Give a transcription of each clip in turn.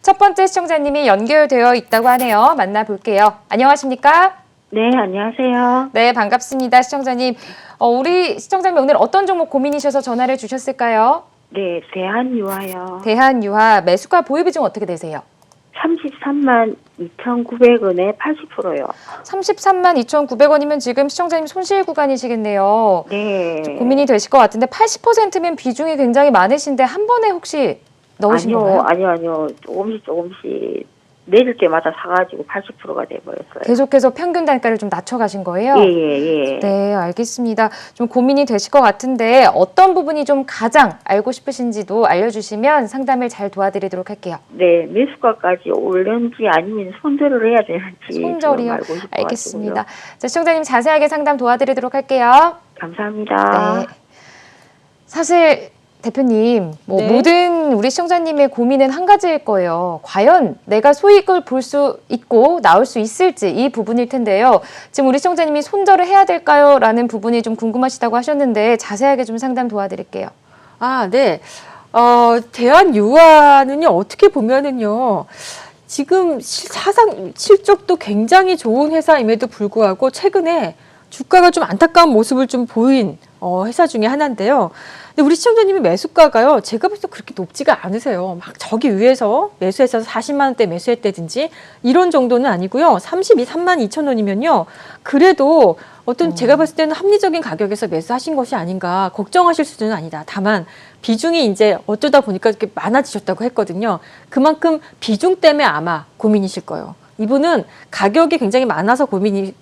첫 번째 시청자님이 연결되어 있다고 하네요. 만나볼게요. 안녕하십니까? 네, 안녕하세요. 네, 반갑습니다. 시청자님. 우리 시청자님 오늘 어떤 종목 고민이셔서 전화를 주셨을까요? 네, 대한유화요. 대한유화 매수가 보유 비중 어떻게 되세요? 33만 2,900원에 80%요. 33만 2,900원이면 지금 시청자님 손실 구간이시겠네요. 네. 고민이 되실 것 같은데 80%면 비중이 굉장히 많으신데 한 번에 혹시 넣으신 건가요? 아니요. 조금씩 내릴 때마다 사가지고 80%가 돼버렸어요. 계속해서 평균 단가를 좀 낮춰가신 거예요? 예. 네, 알겠습니다. 좀 고민이 되실 것 같은데 어떤 부분이 좀 가장 알고 싶으신지도 알려주시면 상담을 잘 도와드리도록 할게요. 네, 매수가까지 올는지 아니면 손절을 해야 되는지 손절이요? 알고 싶어가지고요. 알겠습니다. 자, 시청자님 자세하게 상담 도와드리도록 할게요. 감사합니다. 네. 사실 대표님, 네. 모든 우리 시청자님의 고민은 한 가지일 거예요. 과연 내가 수익을 볼 수 있고 나올 수 있을지 이 부분일 텐데요. 지금 우리 시청자님이 손절을 해야 될까요? 라는 부분이 좀 궁금하시다고 하셨는데 자세하게 좀 상담 도와드릴게요. 네. 대한유화는요, 어떻게 보면은요, 지금 사상 실적도 굉장히 좋은 회사임에도 불구하고 최근에 주가가 좀 안타까운 모습을 좀 보인 회사 중에 하나인데요. 근데 우리 시청자님의 매수가가요, 제가 봤을 때 그렇게 높지가 않으세요. 막 저기 위에서 매수해서 40만 원대 매수했다든지 이런 정도는 아니고요. 33만 2천 원이면요. 그래도 어떤 제가 봤을 때는 합리적인 가격에서 매수하신 것이 아닌가 걱정하실 수준은 아니다. 다만 비중이 이제 어쩌다 보니까 이렇게 많아지셨다고 했거든요. 그만큼 비중 때문에 아마 고민이실 거예요. 이분은 가격이 굉장히 많아서 고민이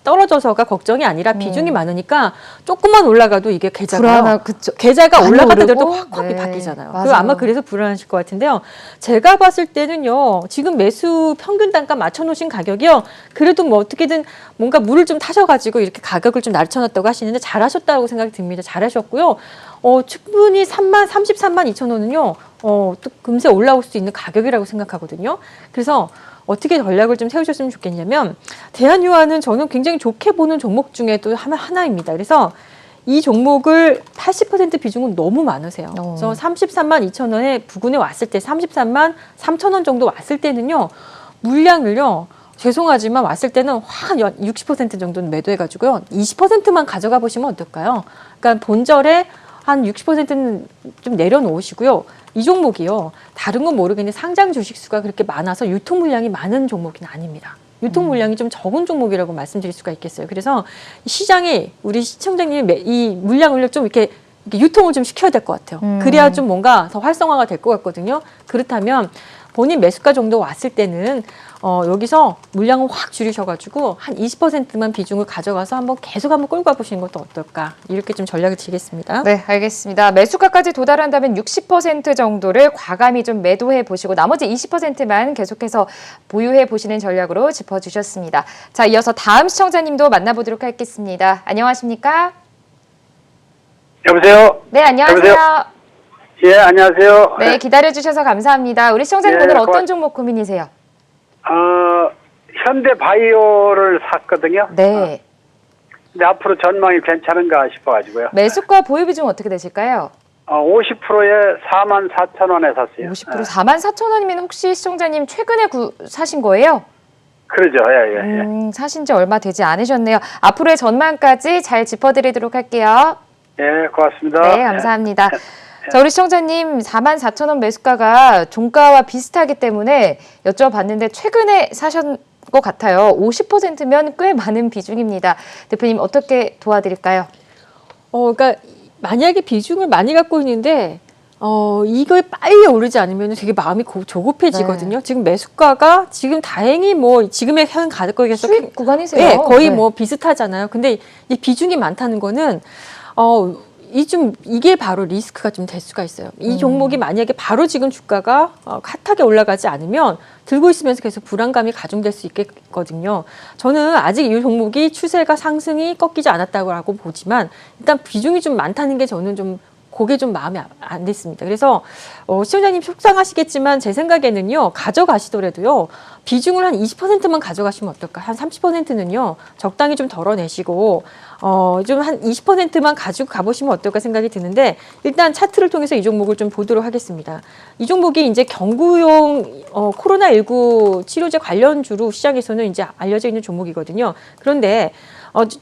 떨어져서가 걱정이 아니라 비중이 많으니까 조금만 올라가도 이게 계좌가 올라갔다 내려도 확 바뀌잖아요. 맞아요. 아마 그래서 불안하실 것 같은데요. 제가 봤을 때는요. 지금 매수 평균 단가 맞춰놓으신 가격이요. 그래도 뭐 어떻게든 뭔가 물을 좀 타셔가지고 이렇게 가격을 좀 낮춰놨다고 하시는데 잘하셨다고 생각이 듭니다. 잘하셨고요. 충분히 33만 2천 원은요. 또 금세 올라올 수 있는 가격이라고 생각하거든요. 그래서 어떻게 전략을 좀 세우셨으면 좋겠냐면 대한유화는 저는 굉장히 좋게 보는 종목 중에 또 하나입니다. 그래서 이 종목을 80% 비중은 너무 많으세요. 그래서 33만 2천 원에 부근에 왔을 때 33만 3천 원 정도 왔을 때는요. 물량을요. 죄송하지만 왔을 때는 한 60% 정도는 매도해가지고요. 20%만 가져가 보시면 어떨까요? 그러니까 본절에 한 60%는 좀 내려놓으시고요. 이 종목이요. 다른 건 모르겠는데 상장 주식 수가 그렇게 많아서 유통 물량이 많은 종목은 아닙니다. 유통 물량이 좀 적은 종목이라고 말씀드릴 수가 있겠어요. 그래서 시장에 우리 시청자님이 이 물량을 좀 이렇게 유통을 좀 시켜야 될 것 같아요. 그래야 좀 뭔가 더 활성화가 될 것 같거든요. 그렇다면 본인 매수가 정도 왔을 때는 여기서 물량을 확 줄이셔가지고 한 20%만 비중을 가져가서 계속 한번 끌고 가보시는 것도 어떨까 이렇게 좀 전략을 드리겠습니다. 네, 알겠습니다. 매수가까지 도달한다면 60% 정도를 과감히 좀 매도해 보시고 나머지 20%만 계속해서 보유해 보시는 전략으로 짚어주셨습니다. 자, 이어서 다음 시청자님도 만나보도록 하겠습니다. 안녕하십니까? 여보세요? 네, 안녕하세요. 여보세요? 예, 안녕하세요. 네, 기다려주셔서 감사합니다. 우리 시청자님 예, 오늘 어떤 종목 고민이세요? 현대바이오를 샀거든요. 네. 근데 앞으로 전망이 괜찮은가 싶어가지고요. 매수가 보유 비중 어떻게 되실까요? 50%에 44,000원에 샀어요. 50% 44,000원이면 혹시 시청자님 최근에 사신 거예요? 그러죠. 예. 사신 지 얼마 되지 않으셨네요. 앞으로의 전망까지 잘 짚어드리도록 할게요. 예, 고맙습니다. 네, 감사합니다. 자, 우리 시청자님 44,000원 매수가가 종가와 비슷하기 때문에 여쭤봤는데 최근에 사신 것 같아요. 50%면 꽤 많은 비중입니다. 대표님 어떻게 도와드릴까요? 그러니까 만약에 비중을 많이 갖고 있는데 이걸 빨리 오르지 않으면 되게 마음이 조급해지거든요. 네. 지금 매수가가 지금 다행히 지금의 현 가격에서 수익 구간이세요. 네, 거의 비슷하잖아요. 근데 이 비중이 많다는 거는 이게 바로 리스크가 좀 될 수가 있어요. 이 종목이 만약에 바로 지금 주가가 핫하게 올라가지 않으면 들고 있으면서 계속 불안감이 가중될 수 있겠거든요. 저는 아직 이 종목이 추세가 상승이 꺾이지 않았다고 보지만 일단 비중이 좀 많다는 게 저는 좀 그게 좀 마음에 안 됐습니다. 그래서 시청자님 속상하시겠지만 제 생각에는요, 가져가시더라도요, 비중을 한 20%만 가져가시면 어떨까? 한 30%는요, 적당히 좀 덜어내시고, 좀 한 20%만 가지고 가보시면 어떨까 생각이 드는데, 일단 차트를 통해서 이 종목을 좀 보도록 하겠습니다. 이 종목이 이제 경구용 코로나19 치료제 관련주로 시장에서는 이제 알려져 있는 종목이거든요. 그런데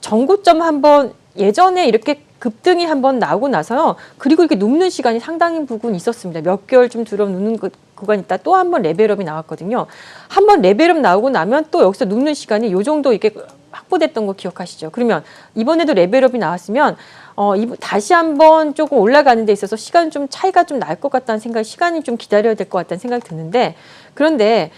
전고점 한번 예전에 이렇게 급등이 한번 나오고 나서요. 그리고 이렇게 눕는 시간이 상당히 부분 있었습니다. 몇 개월 좀 들어 눕는 구간 있다 또 한 번 레벨업이 나왔거든요. 한 번 레벨업 나오고 나면 또 여기서 눕는 시간이 요 정도 이렇게 확보됐던 거 기억하시죠? 그러면 이번에도 레벨업이 나왔으면 다시 한번 조금 올라가는 데 있어서 시간 좀 차이가 좀 날 것 같다는 생각, 시간이 좀 기다려야 될 것 같다는 생각이 드는데, 그런데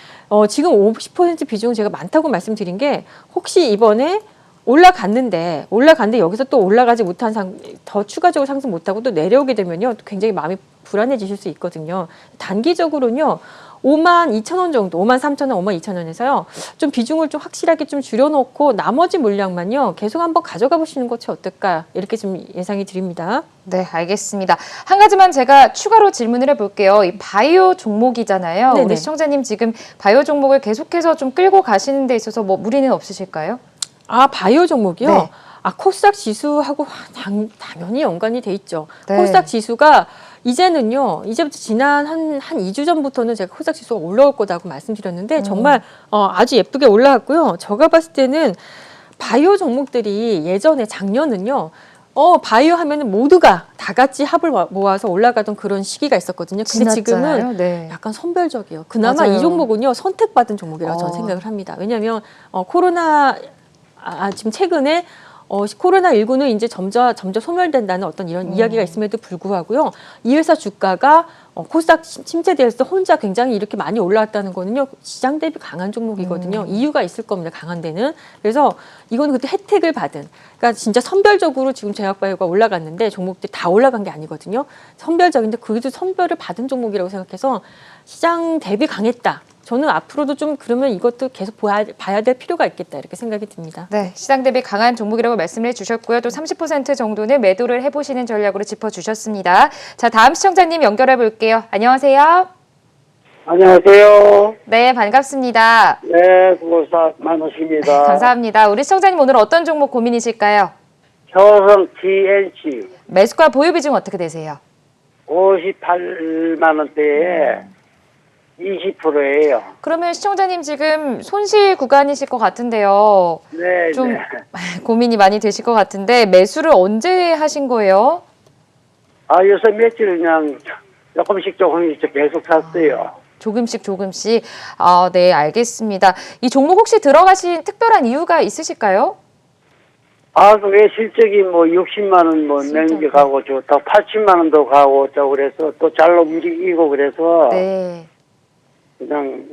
지금 50% 비중은 제가 많다고 말씀드린 게, 혹시 이번에 올라갔는데 여기서 또 올라가지 못한 더 추가적으로 상승 못하고 또 내려오게 되면요, 굉장히 마음이 불안해지실 수 있거든요. 단기적으로는요, 52,000원 정도, 53,000원, 52,000원에서요, 좀 비중을 좀 확실하게 좀 줄여놓고 나머지 물량만요, 계속 한번 가져가 보시는 것이 어떨까, 이렇게 좀 예상이 드립니다. 네, 알겠습니다. 한 가지만 제가 추가로 질문을 해볼게요. 이 바이오 종목이잖아요. 네네. 우리 시청자님 지금 바이오 종목을 계속해서 좀 끌고 가시는 데 있어서 뭐 무리는 없으실까요? 바이오 종목이요? 네. 코스닥 지수하고 당연히 연관이 돼 있죠. 네. 코스닥 지수가 이제부터 지난 한 2주 전부터는 제가 코스닥 지수가 올라올 거다고 말씀드렸는데, 정말 아주 예쁘게 올라왔고요. 제가 봤을 때는 바이오 종목들이 예전에 작년은요, 바이오 하면은 모두가 다 같이 합을 모아서 올라가던 그런 시기가 있었거든요. 근데 지났잖아요. 지금은 네. 약간 선별적이에요. 그나마 맞아요. 이 종목은요, 선택받은 종목이라고 저는 생각을 합니다. 왜냐하면 지금 최근에 코로나19는 이제 점점 소멸된다는 어떤 이런 이야기가 있음에도 불구하고요, 이 회사 주가가 코스닥 침체되어서 혼자 굉장히 이렇게 많이 올라왔다는 거는요, 시장 대비 강한 종목이거든요. 이유가 있을 겁니다, 강한 데는. 그래서 이거는 그때 혜택을 받은, 그러니까 진짜 선별적으로 지금 제약바이오가 올라갔는데 종목들이 다 올라간 게 아니거든요. 선별적인데 그래도 선별을 받은 종목이라고 생각해서 시장 대비 강했다. 저는 앞으로도 좀 그러면 이것도 계속 봐야 될 필요가 있겠다, 이렇게 생각이 듭니다. 네, 시장 대비 강한 종목이라고 말씀을 해주셨고요. 또 30% 정도는 매도를 해보시는 전략으로 짚어주셨습니다. 자, 다음 시청자님 연결해 볼게요. 안녕하세요. 안녕하세요. 네, 반갑습니다. 네, 수고사 많으십니다. 감사합니다. 우리 시청자님 오늘 어떤 종목 고민이실까요? 효성 TNC 매수가 보유 비중 어떻게 되세요? 58만 원대에 20%예요. 그러면 시청자님 지금 손실 구간이실 것 같은데요. 네, 좀 네. 고민이 많이 되실 것 같은데 매수를 언제 하신 거예요? 요새 며칠 그냥 조금씩 계속 샀어요. 조금씩. 네, 알겠습니다. 이 종목 혹시 들어가신 특별한 이유가 있으실까요? 그게 실적이 60만 원 넘게 가고 좋다. 80만 원도 가고 또 그래서 또 잘 움직이고 그래서 네, 그냥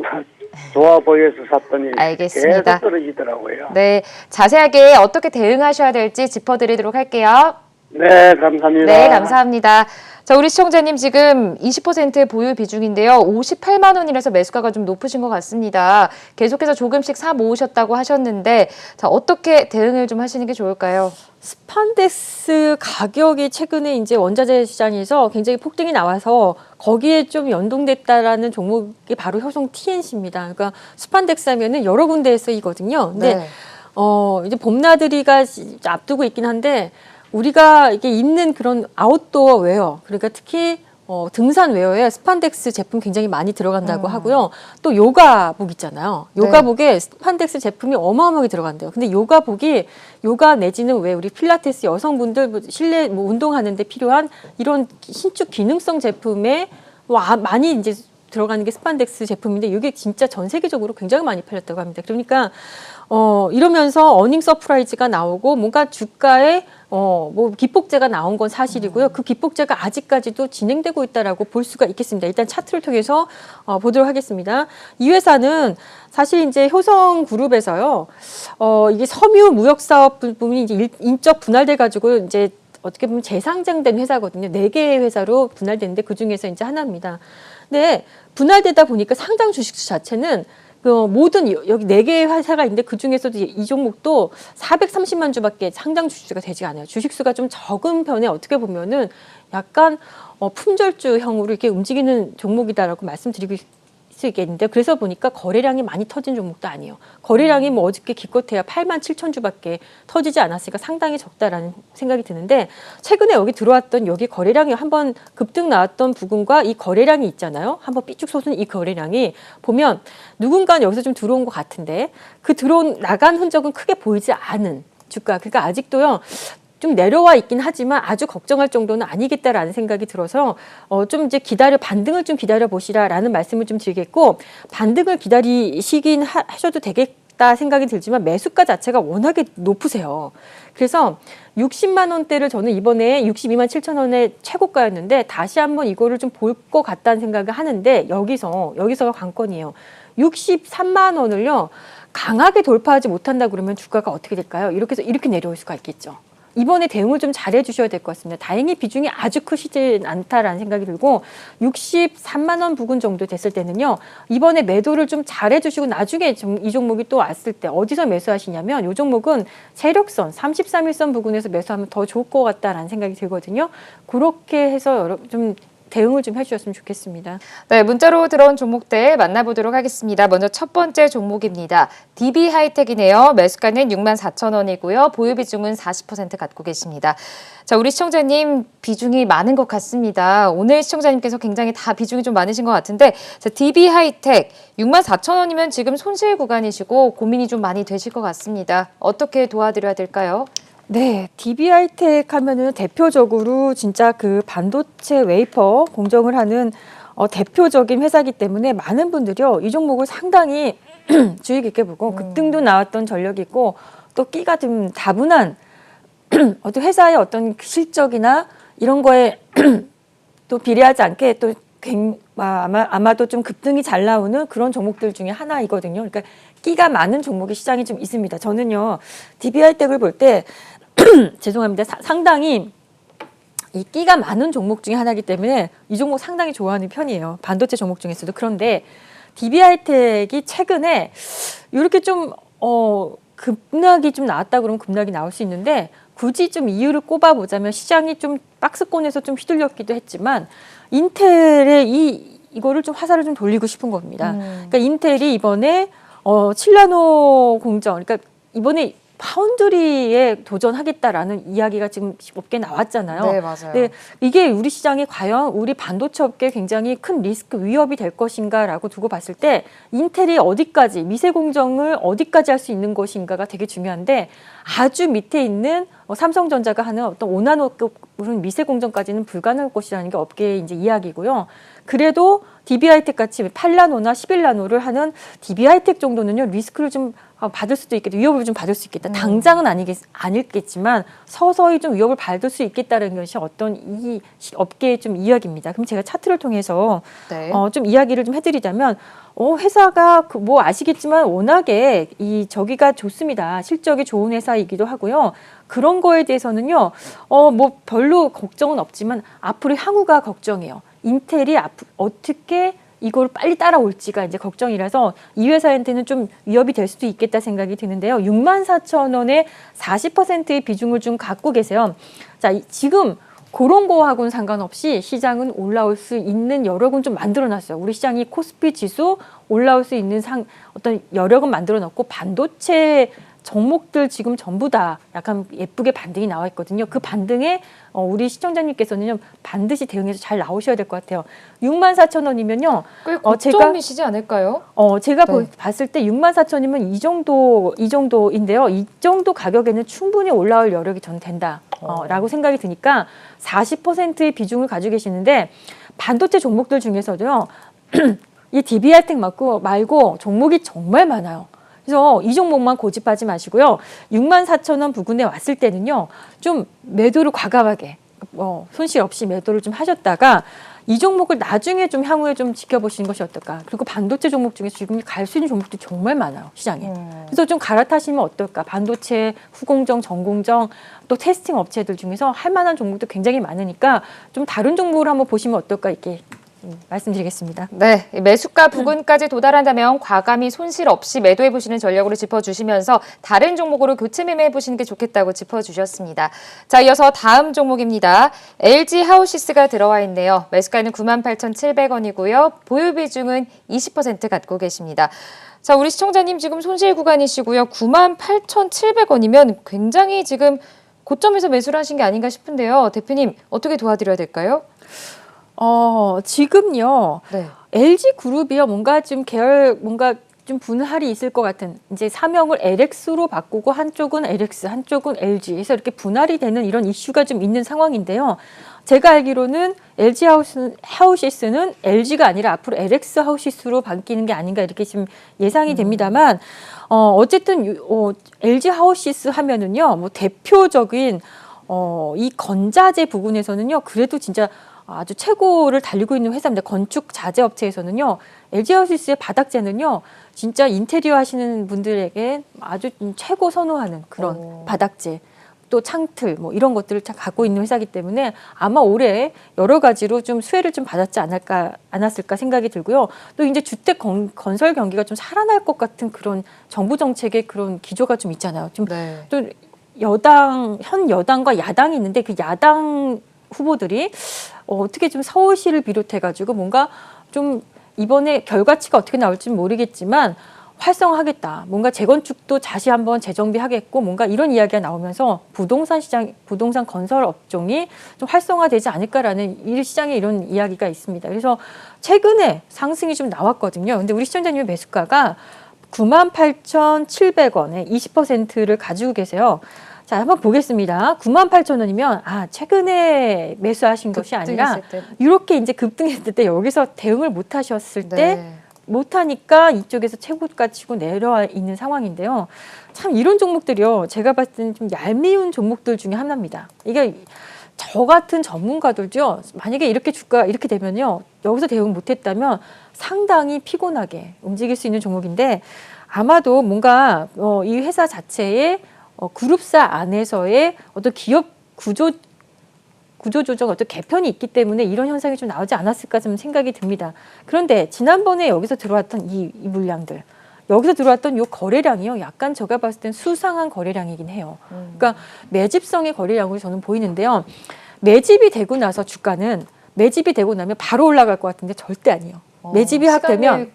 좋아 보여서 샀더니 알겠습니다. 계속 떨어지더라고요. 네, 자세하게 어떻게 대응하셔야 될지 짚어드리도록 할게요. 네, 감사합니다. 네, 감사합니다. 자, 우리 시청자님 지금 20% 보유 비중인데요. 58만 원이라서 매수가가 좀 높으신 것 같습니다. 계속해서 조금씩 사 모으셨다고 하셨는데, 자, 어떻게 대응을 좀 하시는 게 좋을까요? 스판덱스 가격이 최근에 이제 원자재 시장에서 굉장히 폭등이 나와서 거기에 좀 연동됐다라는 종목이 바로 효성 TNC입니다. 그러니까 스판덱스 하면은 여러 군데에 쓰이거든요. 근데 네. 이제 봄나들이가 앞두고 있긴 한데, 우리가 이게 입는 그런 아웃도어 웨어, 그러니까 특히 등산 웨어에 스판덱스 제품 굉장히 많이 들어간다고 하고요. 또 요가복 있잖아요. 요가복에 스판덱스 제품이 어마어마하게 들어간대요. 근데 요가 내지는 왜 우리 필라테스 여성분들 실내 운동하는데 필요한 이런 신축 기능성 제품에 많이 이제 들어가는 게 스판덱스 제품인데, 이게 진짜 전 세계적으로 굉장히 많이 팔렸다고 합니다. 그러니까 이러면서 어닝 서프라이즈가 나오고 뭔가 주가에 기폭제가 나온 건 사실이고요. 그 기폭제가 아직까지도 진행되고 있다라고 볼 수가 있겠습니다. 일단 차트를 통해서 보도록 하겠습니다. 이 회사는 사실 이제 효성그룹에서요, 이게 섬유 무역 사업 부분이 이제 인적 분할돼 가지고 이제 어떻게 보면 재상장된 회사거든요. 4개의 회사로 분할됐는데 그 중에서 이제 하나입니다. 근데 분할되다 보니까 상장 주식 자체는 그 모든 여기 4개의 회사가 있는데 그 중에서도 이 종목도 430만 주밖에 상장 주주가 되지 않아요. 주식수가 좀 적은 편에 어떻게 보면은 약간 품절주형으로 이렇게 움직이는 종목이다라고 말씀드리고 수 있겠는데 그래서 보니까 거래량이 많이 터진 종목도 아니에요. 거래량이 뭐 어저께 기껏해야 8만 7천 주밖에 터지지 않았으니까 상당히 적다라는 생각이 드는데 최근에 여기 들어왔던 여기 거래량이 한번 급등 나왔던 부분과 이 거래량이 있잖아요. 한번 삐쭉 솟은 이 거래량이 보면 누군가는 여기서 좀 들어온 것 같은데 그 들어온 나간 흔적은 크게 보이지 않은 주가. 그러니까 아직도요. 좀 내려와 있긴 하지만 아주 걱정할 정도는 아니겠다라는 생각이 들어서 좀 이제 반등을 좀 기다려 보시라라는 말씀을 좀 드리겠고 반등을 기다리시긴 하셔도 되겠다 생각이 들지만 매수가 자체가 워낙에 높으세요. 그래서 60만 원대를 저는 이번에 62만 7천 원의 최고가였는데 다시 한번 이거를 좀 볼 것 같다는 생각을 하는데 여기서가 관건이에요. 63만 원을요 강하게 돌파하지 못한다 그러면 주가가 어떻게 될까요? 이렇게 해서 이렇게 내려올 수가 있겠죠. 이번에 대응을 좀 잘해 주셔야 될 것 같습니다. 다행히 비중이 아주 크시진 않다라는 생각이 들고 63만 원 부근 정도 됐을 때는요. 이번에 매도를 좀 잘해 주시고 나중에 좀 이 종목이 또 왔을 때 어디서 매수하시냐면 이 종목은 세력선 33일선 부근에서 매수하면 더 좋을 것 같다라는 생각이 들거든요. 그렇게 해서 좀 대응을 좀 해주셨으면 좋겠습니다. 네, 문자로 들어온 종목들 만나보도록 하겠습니다. 먼저 첫 번째 종목입니다. DB하이텍이네요. 매수가는 64,000원이고요. 보유 비중은 40% 갖고 계십니다. 자, 우리 시청자님 비중이 많은 것 같습니다. 오늘 시청자님께서 굉장히 다 비중이 좀 많으신 것 같은데 자, DB하이텍 64,000원이면 지금 손실 구간이시고 고민이 좀 많이 되실 것 같습니다. 어떻게 도와드려야 될까요? 네, DB하이텍 하면은 대표적으로 진짜 그 반도체 웨이퍼 공정을 하는 대표적인 회사이기 때문에 많은 분들이요 이 종목을 상당히 주의 깊게 보고 급등도 나왔던 전력이 있고 또 끼가 좀 다분한 어떤 회사의 어떤 실적이나 이런 거에 또 비례하지 않게 또 아마도 좀 급등이 잘 나오는 그런 종목들 중에 하나이거든요. 그러니까 끼가 많은 종목이 시장에 좀 있습니다. 저는요 DB하이텍을 볼 때 죄송합니다. 상당히 이 끼가 많은 종목 중에 하나이기 때문에 이 종목 상당히 좋아하는 편이에요. 반도체 종목 중에서도. 그런데 DB하이텍이 최근에 이렇게 좀 급락이 좀 나왔다 그러면 급락이 나올 수 있는데 굳이 좀 이유를 꼽아보자면 시장이 좀 박스권에서 좀 휘둘렸기도 했지만 인텔의 이거를 좀 화살을 좀 돌리고 싶은 겁니다. 그러니까 인텔이 이번에 7나노 공정, 그러니까 이번에 파운드리에 도전하겠다라는 이야기가 지금 업계에 나왔잖아요. 네, 맞아요. 네, 이게 우리 시장이 과연 우리 반도체 업계에 굉장히 큰 리스크 위협이 될 것인가라고 두고 봤을 때 인텔이 어디까지 미세 공정을 어디까지 할 수 있는 것인가가 되게 중요한데 아주 밑에 있는 삼성전자가 하는 어떤 5나노급 미세 공정까지는 불가능할 것이라는 게 업계의 이제 이야기고요. 그래도 DB하이텍 같이 8나노나 11나노를 하는 DB하이텍 정도는요 리스크를 좀 받을 수도 있겠다, 위협을 좀 받을 수 있겠다. 당장은 아니겠지만 서서히 좀 위협을 받을 수 있겠다는 것이 어떤 이 업계의 좀 이야기입니다. 그럼 제가 차트를 통해서 네. 좀 이야기를 좀 해드리자면 회사가 뭐 아시겠지만 워낙에 저기가 좋습니다. 실적이 좋은 회사이기도 하고요. 그런 거에 대해서는요, 뭐 별로 걱정은 없지만 앞으로 향후가 걱정이에요. 인텔이 어떻게 이걸 빨리 따라올지가 이제 걱정이라서 이 회사한테는 좀 위협이 될 수도 있겠다 생각이 드는데요. 64,000원에 40%의 비중을 좀 갖고 계세요. 자, 지금 그런 거하고는 상관없이 시장은 올라올 수 있는 여력은 좀 만들어놨어요. 우리 시장이 코스피 지수 올라올 수 있는 어떤 여력은 만들어놨고 반도체 종목들 지금 전부 다 약간 예쁘게 반등이 나와 있거든요. 그 반등에 우리 시청자님께서는 반드시 대응해서 잘 나오셔야 될 것 같아요. 64,000원이면요. 꽤 고점이시지 않을까요? 제가 네. 봤을 때 64,000원이면 이 정도인데요. 이 정도 가격에는 충분히 올라올 여력이 저는 된다라고 생각이 드니까 40%의 비중을 가지고 계시는데 반도체 종목들 중에서도요. 이 DB하이텍 말고 종목이 정말 많아요. 그래서 이 종목만 고집하지 마시고요. 64,000원 부근에 왔을 때는요. 좀 매도를 과감하게 손실 없이 매도를 좀 하셨다가 이 종목을 나중에 좀 향후에 좀 지켜보시는 것이 어떨까. 그리고 반도체 종목 중에 지금 갈 수 있는 종목도 정말 많아요. 시장에. 그래서 좀 갈아타시면 어떨까. 반도체, 후공정, 전공정, 또 테스팅 업체들 중에서 할 만한 종목도 굉장히 많으니까 좀 다른 종목을 한번 보시면 어떨까 이렇게 말씀드리겠습니다. 네, 매수가 부근까지 도달한다면 과감히 손실 없이 매도해 보시는 전략으로 짚어주시면서 다른 종목으로 교체 매매해 보시는 게 좋겠다고 짚어주셨습니다. 자, 이어서 다음 종목입니다. LG 하우시스가 들어와 있네요. 매수가는 98,700원이고요. 보유 비중은 20% 갖고 계십니다. 자, 우리 시청자님 지금 손실 구간이시고요. 98,700원이면 굉장히 지금 고점에서 매수를 하신 게 아닌가 싶은데요. 대표님, 어떻게 도와드려야 될까요? 지금요. 네. LG 그룹이요. 뭔가 좀 뭔가 좀 분할이 있을 것 같은 이제 사명을 LX로 바꾸고 한쪽은 LX, 한쪽은 LG 해서 이렇게 분할이 되는 이런 이슈가 좀 있는 상황인데요. 제가 알기로는 LG 하우시스는 LG가 아니라 앞으로 LX 하우시스로 바뀌는 게 아닌가 이렇게 지금 예상이 됩니다만 어쨌든 LG 하우시스 하면은요. 뭐 대표적인 이 건자재 부분에서는요. 그래도 진짜 아주 최고를 달리고 있는 회사입니다. 건축 자재 업체에서는요. LG 하우시스의 바닥재는요. 진짜 인테리어 하시는 분들에게 아주 최고 선호하는 그런 바닥재. 또 창틀 뭐 이런 것들을 갖고 있는 회사이기 때문에 아마 올해 여러 가지로 좀 수혜를 좀 받았지 않았을까 생각이 들고요. 또 이제 주택 건설 경기가 좀 살아날 것 같은 그런 정부 정책의 그런 기조가 좀 있잖아요. 좀 또 현 여당과 야당이 있는데 그 야당 후보들이 어떻게 좀 서울시를 비롯해가지고 뭔가 좀 이번에 결과치가 어떻게 나올지는 모르겠지만 활성화하겠다. 뭔가 재건축도 다시 한번 재정비하겠고 뭔가 이런 이야기가 나오면서 부동산 시장, 부동산 건설 업종이 좀 활성화되지 않을까라는 이 시장에 이런 이야기가 있습니다. 그래서 최근에 상승이 좀 나왔거든요. 근데 우리 시청자님의 매수가가 98,700원에 20%를 가지고 계세요. 자, 한번 보겠습니다. 98,000원이면 최근에 매수하신 것이 아니라 이렇게 이제 급등했을 때 여기서 대응을 못 하셨을 때 못하니까 이쪽에서 최고가 치고 내려와 있는 상황인데요. 참 이런 종목들이요. 제가 봤을 때는 좀 얄미운 종목들 중에 하나입니다. 이게 저 같은 전문가들죠. 만약에 이렇게 주가 이렇게 되면요. 여기서 대응 못했다면 상당히 피곤하게 움직일 수 있는 종목인데 아마도 뭔가 이 회사 자체의 그룹사 안에서의 어떤 기업 구조 조정 어떤 개편이 있기 때문에 이런 현상이 좀 나오지 않았을까 좀 생각이 듭니다. 그런데 지난번에 여기서 들어왔던 이 물량들, 여기서 들어왔던 이 거래량이요, 약간 제가 봤을 땐 수상한 거래량이긴 해요. 그러니까 매집성의 거래량으로 저는 보이는데요. 매집이 되고 나서 주가는 매집이 되고 나면 바로 올라갈 것 같은데 절대 아니에요. 매집이 되면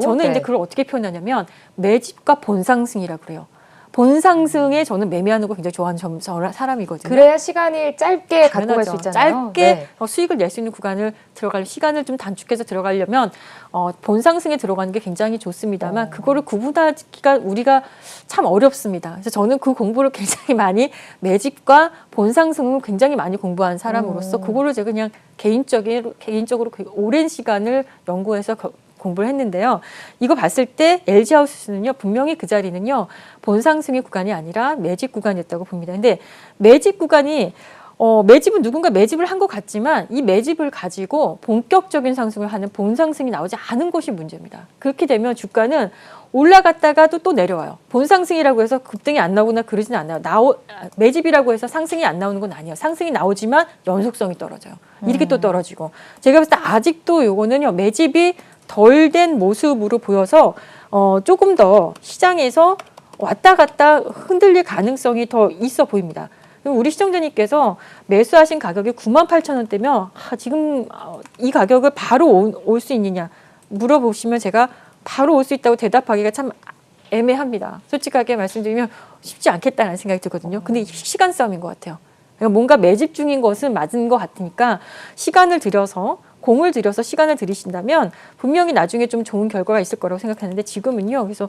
저는 이제 그걸 어떻게 표현하냐면 매집과 본상승이라고 그래요. 본상승에 저는 매매하는 거 굉장히 좋아하는 사람이거든요. 그래야 시간이 짧게 갖고 갈 수 있잖아요. 짧게 수익을 낼 수 있는 구간을 들어갈 시간을 좀 단축해서 들어가려면 본상승에 들어가는 게 굉장히 좋습니다만 그거를 구분하기가 우리가 참 어렵습니다. 그래서 저는 그 공부를 굉장히 많이 매집과 본상승을 굉장히 많이 공부한 사람으로서 그거를 제가 그냥 개인적으로 오랜 시간을 연구해서 공부를 했는데요. 이거 봤을 때 LG 하우스는요, 분명히 그 자리는요, 본상승의 구간이 아니라 매집 구간이었다고 봅니다. 근데 매집 구간이, 매집은 누군가 매집을 한 것 같지만 이 매집을 가지고 본격적인 상승을 하는 본상승이 나오지 않은 것이 문제입니다. 그렇게 되면 주가는 올라갔다가도 또 내려와요. 본상승이라고 해서 급등이 안 나오거나 그러지는 않아요. 매집이라고 해서 상승이 안 나오는 건 아니에요. 상승이 나오지만 연속성이 떨어져요. 이렇게 또 떨어지고. 제가 봤을 때 아직도 요거는요, 매집이 덜 된 모습으로 보여서 조금 더 시장에서 왔다 갔다 흔들릴 가능성이 더 있어 보입니다. 우리 시청자님께서 매수하신 가격이 98,000원대면 지금 이 가격을 바로 올 수 있느냐 물어보시면 제가 바로 올 수 있다고 대답하기가 참 애매합니다. 솔직하게 말씀드리면 쉽지 않겠다는 생각이 들거든요. 근데 시간 싸움인 것 같아요. 뭔가 매집 중인 것은 맞은 것 같으니까 시간을 들여서 공을 들여서 시간을 들이신다면 분명히 나중에 좀 좋은 결과가 있을 거라고 생각하는데 지금은요. 그래서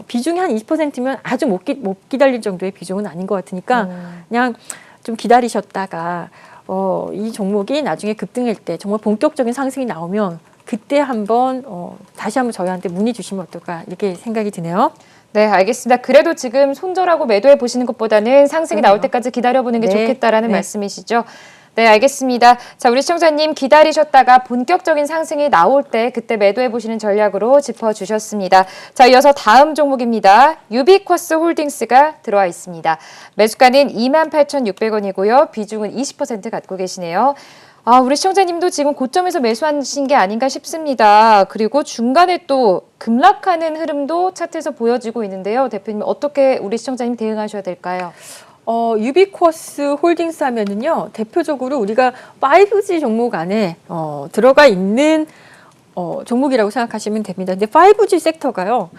비중이 한 20%면 아주 못 기다릴 정도의 비중은 아닌 것 같으니까 그냥 좀 기다리셨다가 이 종목이 나중에 급등할 때 정말 본격적인 상승이 나오면 그때 한번 다시 한번 저희한테 문의 주시면 어떨까 이렇게 생각이 드네요. 네, 알겠습니다. 그래도 지금 손절하고 매도해 보시는 것보다는 상승이 나올 때까지 기다려보는 게 좋겠다라는 말씀이시죠. 네, 알겠습니다. 자, 우리 시청자님 기다리셨다가 본격적인 상승이 나올 때 그때 매도해 보시는 전략으로 짚어주셨습니다. 자, 이어서 다음 종목입니다. 유비쿼스 홀딩스가 들어와 있습니다. 매수가는 28,600원이고요. 비중은 20% 갖고 계시네요. 아, 우리 시청자님도 지금 고점에서 매수하신 게 아닌가 싶습니다. 그리고 중간에 또 급락하는 흐름도 차트에서 보여지고 있는데요. 대표님 어떻게 우리 시청자님 대응하셔야 될까요? 유비쿼스 홀딩스 하면은요, 대표적으로 우리가 5G 종목 안에 들어가 있는 종목이라고 생각하시면 됩니다. 근데 5G 섹터가요,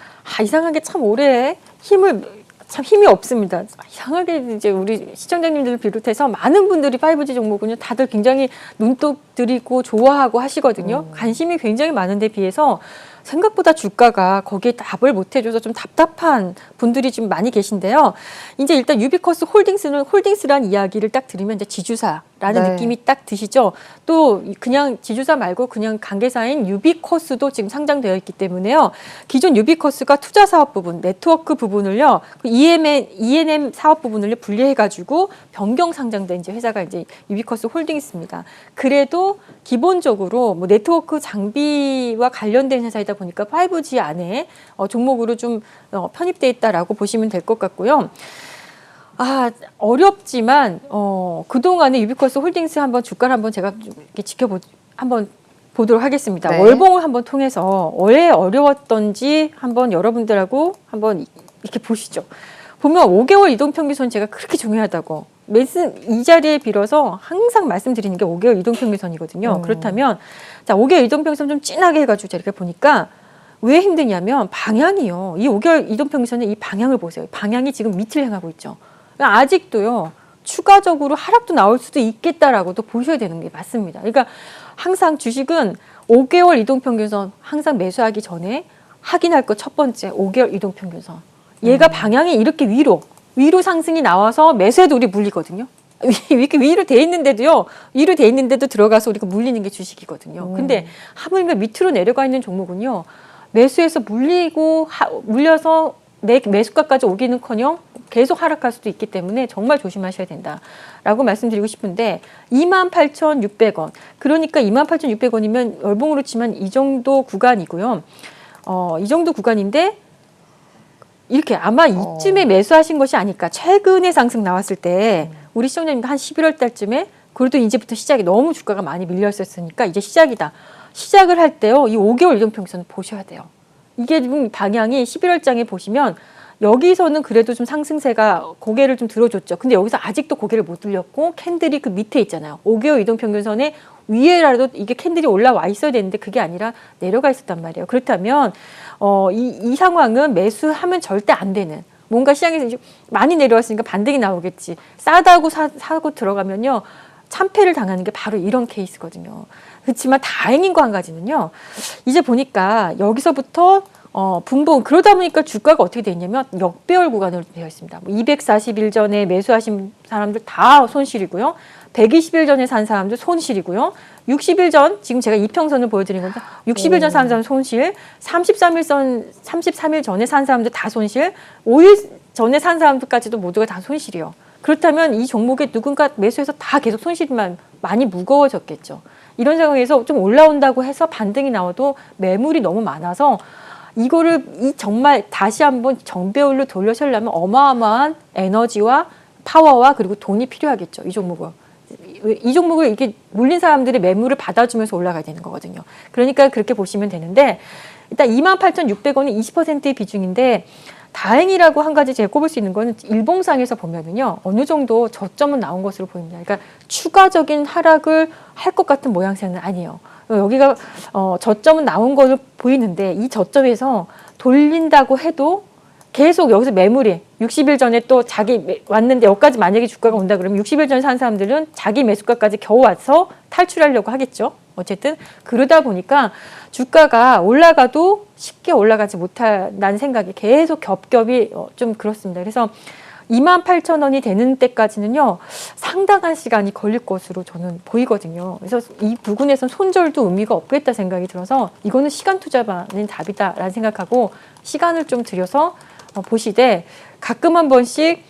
이상하게 참 올해 힘이 없습니다. 이상하게 이제 우리 시청자님들을 비롯해서 많은 분들이 5G 종목은요, 다들 굉장히 눈독 들이고 좋아하고 하시거든요. 관심이 굉장히 많은데 비해서 생각보다 주가가 거기에 답을 못 해줘서 좀 답답한 분들이 좀 많이 계신데요. 이제 일단 유비쿼스 홀딩스라는 이야기를 딱 들으면 이제 지주사라는 네. 느낌이 딱 드시죠. 또 그냥 지주사 말고 그냥 관계사인 유비쿼스도 지금 상장되어 있기 때문에요. 기존 유비쿼스가 투자 사업 부분, 네트워크 부분을요, 그 ENM 사업 부분을 분리해가지고 변경 상장된 이제 회사가 이제 유비쿼스 홀딩스입니다. 그래도 기본적으로 뭐 네트워크 장비와 관련된 회사이다 보니까 5G 안에 종목으로 좀 편입돼 있다라고 보시면 될 것 같고요. 어렵지만 그동안에 유비쿼스 홀딩스 한번 주가를 한번 제가 좀 이렇게 한번 보도록 하겠습니다. 네. 월봉을 한번 통해서 왜 어려웠던지 한번 여러분들하고 한번 이렇게 보시죠. 보면 5개월 이동평균선 제가 그렇게 중요하다고 이 자리에 빌어서 항상 말씀드리는 게 5개월 이동평균선이거든요. 그렇다면 자 5개월 이동평균선 좀 진하게 해가지고 제가 이렇게 보니까 왜 힘드냐면 방향이요. 이 5개월 이동평균선의 이 방향을 보세요. 방향이 지금 밑을 향하고 있죠. 그러니까 아직도요. 추가적으로 하락도 나올 수도 있겠다라고도 보셔야 되는 게 맞습니다. 그러니까 항상 주식은 5개월 이동평균선 항상 매수하기 전에 확인할 것 첫 번째 5개월 이동평균선. 얘가 방향이 이렇게 위로 상승이 나와서 매수해도 우리 물리거든요. 이렇게 위로 돼 있는데도 들어가서 우리가 물리는 게 주식이거든요. 근데 하물며 밑으로 내려가 있는 종목은요. 매수해서 물려서 내 매수가까지 오기는커녕 계속 하락할 수도 있기 때문에 정말 조심하셔야 된다라고 말씀드리고 싶은데 28,600원. 그러니까 28,600원이면 월봉으로 치면 이 정도 구간이고요. 이 정도 구간인데 이렇게 아마 이쯤에 매수하신 것이 아닐까. 최근에 상승 나왔을 때 우리 시청자님 한 11월 달쯤에 그래도 이제부터 시작이 너무 주가가 많이 밀려 있었으니까 이제 시작이다. 시작을 할 때요. 이 5개월 이동평균선을 보셔야 돼요. 이게 지금 방향이 11월 장에 보시면 여기서는 그래도 좀 상승세가 고개를 좀 들어줬죠. 근데 여기서 아직도 고개를 못 들렸고 캔들이 그 밑에 있잖아요. 5개월 이동평균선의 위에라도 이게 캔들이 올라와 있어야 되는데 그게 아니라 내려가 있었단 말이에요. 그렇다면 이 상황은 매수하면 절대 안 되는, 뭔가 시장에서 많이 내려왔으니까 반등이 나오겠지. 싸다고 사고 들어가면요. 참패를 당하는 게 바로 이런 케이스거든요. 그렇지만 다행인 거 한 가지는요. 이제 보니까 여기서부터 분봉, 그러다 보니까 주가가 어떻게 되어 있냐면 역배열 구간으로 되어 있습니다. 240일 전에 매수하신 사람들 다 손실이고요. 120일 전에 산 사람들 손실이고요. 60일 전, 지금 제가 이평선을 보여드린 건데 60일 전 산 사람 손실, 33일 전에 산 사람들 다 손실, 5일 전에 산 사람들까지도 모두가 다 손실이요. 그렇다면 이 종목에 누군가 매수해서 다 계속 손실만 많이 무거워졌겠죠. 이런 상황에서 좀 올라온다고 해서 반등이 나와도 매물이 너무 많아서 이거를 정말 다시 한번 정배율로 돌려서려면 어마어마한 에너지와 파워와 그리고 돈이 필요하겠죠. 이 종목을 이렇게 물린 사람들이 매물을 받아주면서 올라가야 되는 거거든요. 그러니까 그렇게 보시면 되는데 일단 28,600원이 20%의 비중인데 다행이라고 한 가지 제가 꼽을 수 있는 거는 일봉상에서 보면은요. 어느 정도 저점은 나온 것으로 보입니다. 그러니까 추가적인 하락을 할 것 같은 모양새는 아니에요. 여기가 저점은 나온 걸로 보이는데 이 저점에서 돌린다고 해도 계속 여기서 매물이 60일 전에 또 자기 왔는데 여기까지 만약에 주가가 온다 그러면 60일 전에 산 사람들은 자기 매수가까지 겨우 와서 탈출하려고 하겠죠. 어쨌든 그러다 보니까 주가가 올라가도 쉽게 올라가지 못한다는 생각이 계속 겹겹이 좀 그렇습니다. 그래서 28,000원이 되는 때까지는요 상당한 시간이 걸릴 것으로 저는 보이거든요. 그래서 이 부분에서는 손절도 의미가 없겠다 생각이 들어서 이거는 시간 투자만은 답이다라는 생각하고 시간을 좀 들여서 보시되 가끔 한 번씩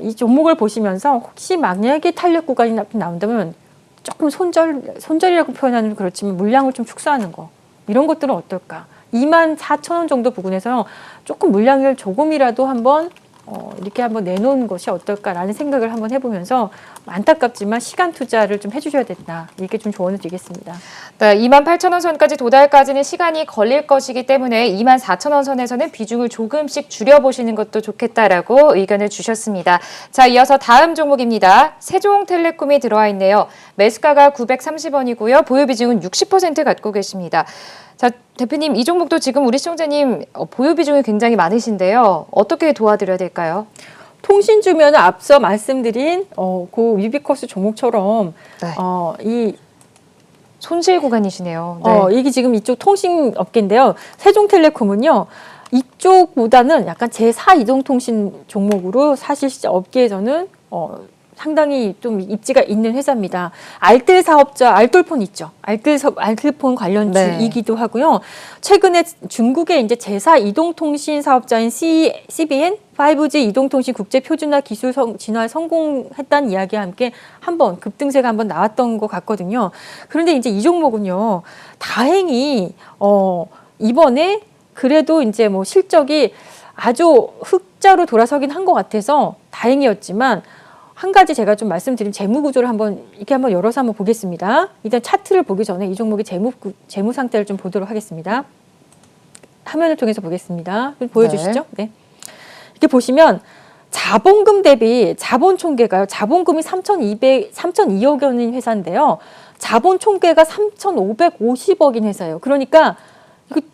이 종목을 보시면서 혹시 만약에 탄력 구간이 나온다면 조금 손절이라고 표현하는 그렇지만 물량을 좀 축소하는 거 이런 것들은 어떨까? 24,000원 정도 부근에서 조금 물량을 조금이라도 한번 이렇게 한번 내놓은 것이 어떨까라는 생각을 한번 해보면서 안타깝지만 시간 투자를 좀 해주셔야 된다. 이렇게 좀 조언을 드리겠습니다. 네, 28,000원 선까지 도달까지는 시간이 걸릴 것이기 때문에 24,000원 선에서는 비중을 조금씩 줄여보시는 것도 좋겠다라고 의견을 주셨습니다. 자, 이어서 다음 종목입니다. 세종텔레콤이 들어와 있네요. 매수가가 930원이고요. 보유 비중은 60% 갖고 계십니다. 자, 대표님, 이 종목도 지금 우리 시청자님 보유 비중이 굉장히 많으신데요. 어떻게 도와드려야 될까요? 통신주면은 앞서 말씀드린 그 유비코스 종목처럼 네. 이 손실 구간이시네요. 네. 이게 지금 이쪽 통신업계인데요. 세종텔레콤은요. 이쪽보다는 약간 제4 이동통신 종목으로 사실 업계에서는 상당히 좀 입지가 있는 회사입니다. 알뜰 사업자, 알뜰폰 있죠. 알뜰폰 관련주이기도 하고요. 최근에 중국의 이제 제4 이동통신 사업자인 CBN 5G 이동통신 국제 표준화 기술 진화에 성공했다는 이야기와 함께 한번 급등세가 한번 나왔던 것 같거든요. 그런데 이제 이 종목은요, 다행히 이번에 그래도 이제 뭐 실적이 아주 흑자로 돌아서긴 한 것 같아서 다행이었지만. 한 가지 제가 좀 말씀드린 재무 구조를 이렇게 한번 열어서 한번 보겠습니다. 일단 차트를 보기 전에 이 종목의 재무 상태를 좀 보도록 하겠습니다. 화면을 통해서 보겠습니다. 보여주시죠? 네. 이렇게 보시면 자본금 대비 자본 총계가요. 자본금이 3,200억 원인 회사인데요. 자본 총계가 3,550억인 회사예요. 그러니까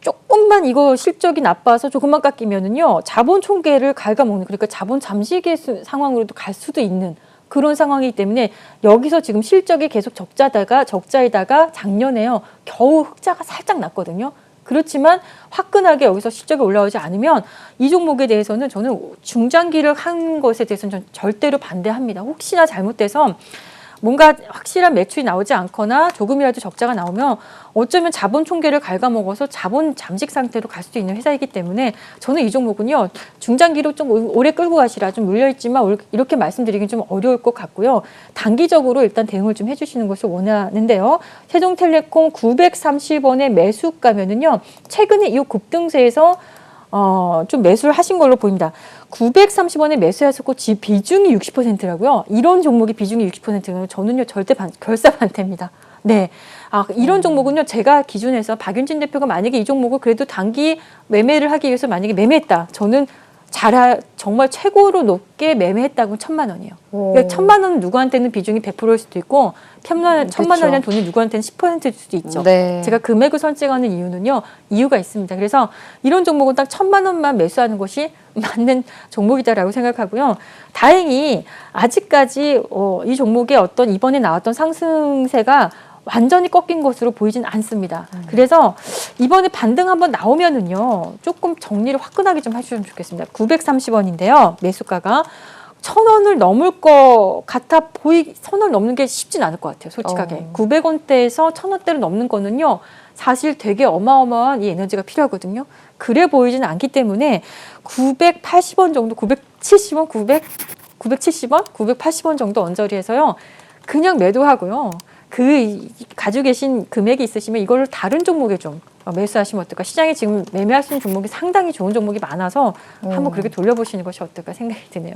조금만 이거 실적이 나빠서 조금만 깎이면은요 자본 총계를 갉아먹는 그러니까 자본 잠식의 상황으로도 갈 수도 있는 그런 상황이기 때문에 여기서 지금 실적이 계속 적자에다가 작년에요 겨우 흑자가 살짝 났거든요. 그렇지만 화끈하게 여기서 실적이 올라오지 않으면 이 종목에 대해서는 저는 중장기를 한 것에 대해서는 전 절대로 반대합니다. 혹시나 잘못돼서 뭔가 확실한 매출이 나오지 않거나 조금이라도 적자가 나오면 어쩌면 자본 총계를 갉아먹어서 자본 잠식 상태로 갈 수도 있는 회사이기 때문에 저는 이 종목은요 중장기로 좀 오래 끌고 가시라 좀 물려있지만 이렇게 말씀드리긴 좀 어려울 것 같고요. 단기적으로 일단 대응을 좀 해주시는 것을 원하는데요. 세종텔레콤 930원의 매수가면은요 최근에 이 급등세에서 좀 매수를 하신 걸로 보입니다. 930원에 매수하셨고 비중이 60%라고요. 이런 종목이 비중이 60%는 저는요 절대 결사 반대입니다. 네, 이런 종목은요 제가 기준에서 박윤진 대표가 만약에 이 종목을 그래도 단기 매매를 하기 위해서 만약에 매매했다. 저는 정말 최고로 높게 매매했다고 1,000만 원이에요. 그러니까 1,000만 원은 누구한테는 비중이 100%일 수도 있고 1,000만 원이라는 돈이 누구한테는 10%일 수도 있죠. 네. 제가 금액을 선택하는 이유는요. 이유가 있습니다. 그래서 이런 종목은 딱 1,000만 원만 매수하는 것이 맞는 종목이다라고 생각하고요. 다행히 아직까지 이 종목의 어떤 이번에 나왔던 상승세가 완전히 꺾인 것으로 보이진 않습니다. 그래서 이번에 반등 한번 나오면은요, 조금 정리를 화끈하게 좀 해주시면 좋겠습니다. 930원인데요, 매수가가 1,000원을 넘을 것 같아 1,000원 넘는 게 쉽진 않을 것 같아요, 솔직하게. 900원대에서 1,000원대를 넘는 거는요, 사실 되게 어마어마한 이 에너지가 필요하거든요. 그래 보이지는 않기 때문에 980원 정도, 970원, 970원, 980원 정도 언저리에서요, 그냥 매도하고요. 가지고 계신 금액이 있으시면 이걸 다른 종목에 좀 매수하시면 어떨까. 시장에 지금 매매하시는 종목이 상당히 좋은 종목이 많아서 한번 그렇게 돌려보시는 것이 어떨까 생각이 드네요.